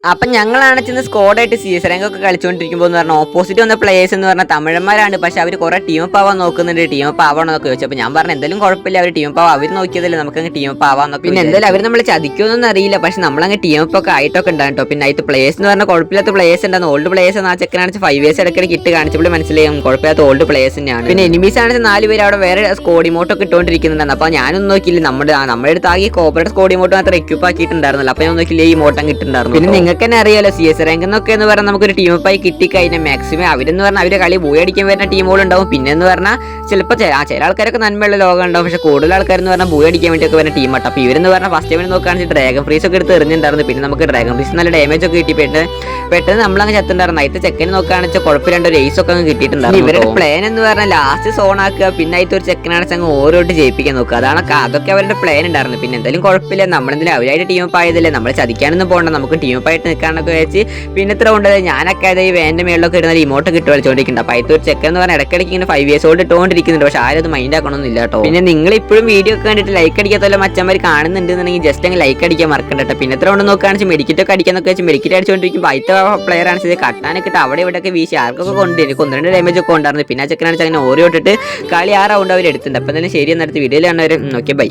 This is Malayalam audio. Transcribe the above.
അപ്പം ഞങ്ങളാണ് ചെന്ന് സ്കോഡായിട്ട് CS റാങ്കൊക്കെ കളിച്ചുകൊണ്ടിരിക്കുമ്പോൾ എന്ന് പറഞ്ഞാൽ ഓപ്പോസിറ്റ് വന്ന പ്ലേയേഴ്സ് എന്ന് പറഞ്ഞാൽ തമിഴന്മാരാണ്. പക്ഷെ അവർ കുറേ ടീം അപ്പ് ആവാൻ നോക്കുന്നുണ്ട്. ടീം അപ്പ് ആവണമെന്നൊക്കെ ചോദിച്ചു. അപ്പോൾ ഞാൻ പറഞ്ഞു എന്തായാലും കുഴപ്പമില്ല, അവർ ടീം അപ്പ് ആവാം, അവർ നോക്കിയതല്ലേ നമുക്കങ്ങ് ടീം അപ്പ് ആവാന്നൊക്കെ. പിന്നെ എന്തായാലും അവർ നമ്മൾ ചതിക്കുമെന്നൊന്നും അറിയില്ല. പക്ഷെ നമ്മളങ്ങ് ടീം അപ്പ് ഒക്കെ ആയിട്ടൊക്കെ ഉണ്ടാകും കേട്ടോ. പിന്നെ അതിൽ പ്ലേയേഴ്സ് എന്ന് പറഞ്ഞാൽ കുഴപ്പമില്ലാത്ത പ്ലേയേഴ്സ് ഉണ്ടാകും. ഓൾഡ് പ്ലേയേഴ്സ് ആ ചെക്കനാണ് 5 years ഇടയ്ക്കിടയ്ക്ക് ഇട്ട് കാണിച്ചപ്പോൾ മനസ്സിലായും കുഴപ്പമില്ലാത്ത ഓൾഡ് പ്ലേയേഴ്സ് തന്നെയാണ്. പിന്നെ എനിമീസ് ആണെങ്കിൽ 4 പേര് അവിടെ വേറെ സ്കോഡ് ഇമോട്ടൊക്കെ ഇട്ടുകൊണ്ടിരിക്കുന്നുണ്ടായിരുന്നു. അപ്പോൾ ഞാനൊന്നും നോക്കിയില്ല, നമ്മുടെ അടുത്ത് ആകെ കോപ്പറേറ്റ് സ്കോഡ് ഇമോട്ട് മാത്രം എക്യൂപ്പ് ആക്കിയിട്ടുണ്ടായിരുന്നല്ലോ. അപ്പോൾ ഞാൻ നോക്കിയില്ല ഈ ഇമോട്ടം കിട്ടുന്നുണ്ടായിരുന്നു. പിന്നെ നിങ്ങൾക്ക് തന്നെ അറിയാലോ CS റാങ്ക് എന്നൊക്കെ എന്ന് പറഞ്ഞാൽ നമുക്കൊരു ടീം അപ്പായി കിട്ടിക്കഴിഞ്ഞാൽ മാക്സിമം അവരെന്ന് പറഞ്ഞാൽ അവരുടെ കളി ബൂയടിക്കാൻ വരുന്ന ടീമുകളുണ്ടാവും. പിന്നെ എന്ന് പറഞ്ഞാൽ ചിലപ്പോൾ ചില ആൾക്കാരൊക്കെ നന്മയുള്ള ലോകം ഉണ്ടാവും. പക്ഷേ കൂടുതൽ ആൾക്കാരെന്ന് പറഞ്ഞാൽ ബൂയടിക്കാൻ വേണ്ടിയൊക്കെ വരുന്ന ടീമാട്ടോ. അപ്പോൾ ഇവരെന്ന് പറഞ്ഞാൽ ഫസ്റ്റ് ടൈമിൽ നോക്കുകയാണെങ്കിൽ ഡ്രാഗൺ ഫ്രീസ് ഒക്കെ എടുത്ത് എറിഞ്ഞിട്ടുണ്ടായിരുന്നു. പിന്നെ നമുക്ക് ഡ്രാഗൺ ഫ്രീസ് നല്ല ഡാമേജ് ഒക്കെ കിട്ടി. പെട്ടെന്ന് നമ്മളങ്ങ് ചത്തുണ്ടായിരുന്നു. അതിന്റെ ചെക്കന് നോക്കുകയാണെന്ന് വെച്ചാൽ കുഴപ്പമില്ലാണ്ട് ഒരു ഏസ് ഒക്കെ അങ്ങ് കിട്ടിയിട്ടുണ്ടായിരുന്നു. ഇവരുടെ പ്ലാൻ എന്ന് പറഞ്ഞാൽ ലാസ്റ്റ് സോൺ ആക്കുക, പിന്നെ അതിൽ ഒരു ചെക്കനാണെന്ന് അങ്ങ് ഓരോട്ട് ജയിപ്പിക്കാൻ നോക്കുക. അതൊക്കെ അവരുടെ പ്ലാൻ ഉണ്ടായിരുന്നു. പിന്നെ എന്തായാലും കുഴപ്പമില്ല, നമ്മളെന്തെങ്കിലും അവരായിട്ട് ടീം അപ്പ് ആയതല്ലേ, നമ്മൾ ചതിക്കാനൊന്നും പോകണ്ട, നമുക്ക് ടീം അപ്പ് ആയിട്ട് നിൽക്കാനൊക്കെ വെച്ച് പിന്നെ ഇത്ര കൊണ്ട് ഞാനൊക്കെ ഈ വേൻ്റെ മേളിലൊക്കെ ഇടുന്ന ഇമോട്ട് കിട്ടി കളിച്ചുകൊണ്ടിരിക്കുന്നുണ്ട്. അപ്പോൾ അതിൽ ഒരു ചെക്കൻ എന്ന് പറഞ്ഞാൽ ഇടയ്ക്കിടയ്ക്ക് ഇങ്ങനെ 5 years old ഇട്ടുകൊണ്ടിരിക്കുന്നുണ്ട്. പക്ഷേ ആരും അത് മൈൻഡ് ആക്കണമെന്നില്ല കേട്ടോ. പിന്നെ നിങ്ങൾ ഇപ്പോഴും വീഡിയോ ഒക്കെ കണ്ടിട്ട് ലൈക്ക് അടിക്കാത്തല്ലോ മച്ചന്മാർ കാണുന്നുണ്ടെന്നുണ്ടെങ്കിൽ ജസ്റ്റ് അങ്ങ് ലൈക്ക് അടിക്കാൻ മറക്കണ്ട കേട്ടോ. പിന്നെ ഇത്ര കൊണ്ട് നോക്കുകയാണെങ്കിൽ മെഡിക്കറ്റ് ഒക്കെ അടിക്കാന്നൊക്കെ വെച്ച് മെഡിക്കറ്റ് അടിച്ചുകൊണ്ടിരിക്കുമ്പോൾ അതിൻ്റെ പ്ലെയർ ആണ് കട്ടാനൊക്കെ ഇട്ട് അവിടെ ഇവിടെയൊക്കെ വീശി ആർക്കൊക്കെ കൊണ്ട് എനിക്ക് 1-2 ഡാമേജ് ഒക്കെ ഉണ്ടായിരുന്നു. പിന്നെ ആ ചെക്കനാണെന്ന് അങ്ങനെ ഓരോ ഇട്ടിട്ട് കളി 6 റൗണ്ട് അവർ എടുത്തിട്ടുണ്ട്. അപ്പോൾ എന്തായാലും ശരി, എന്നടുത്ത് വീഡിയോയിൽ കാണുന്നവർ ഓക്കെ ബൈ.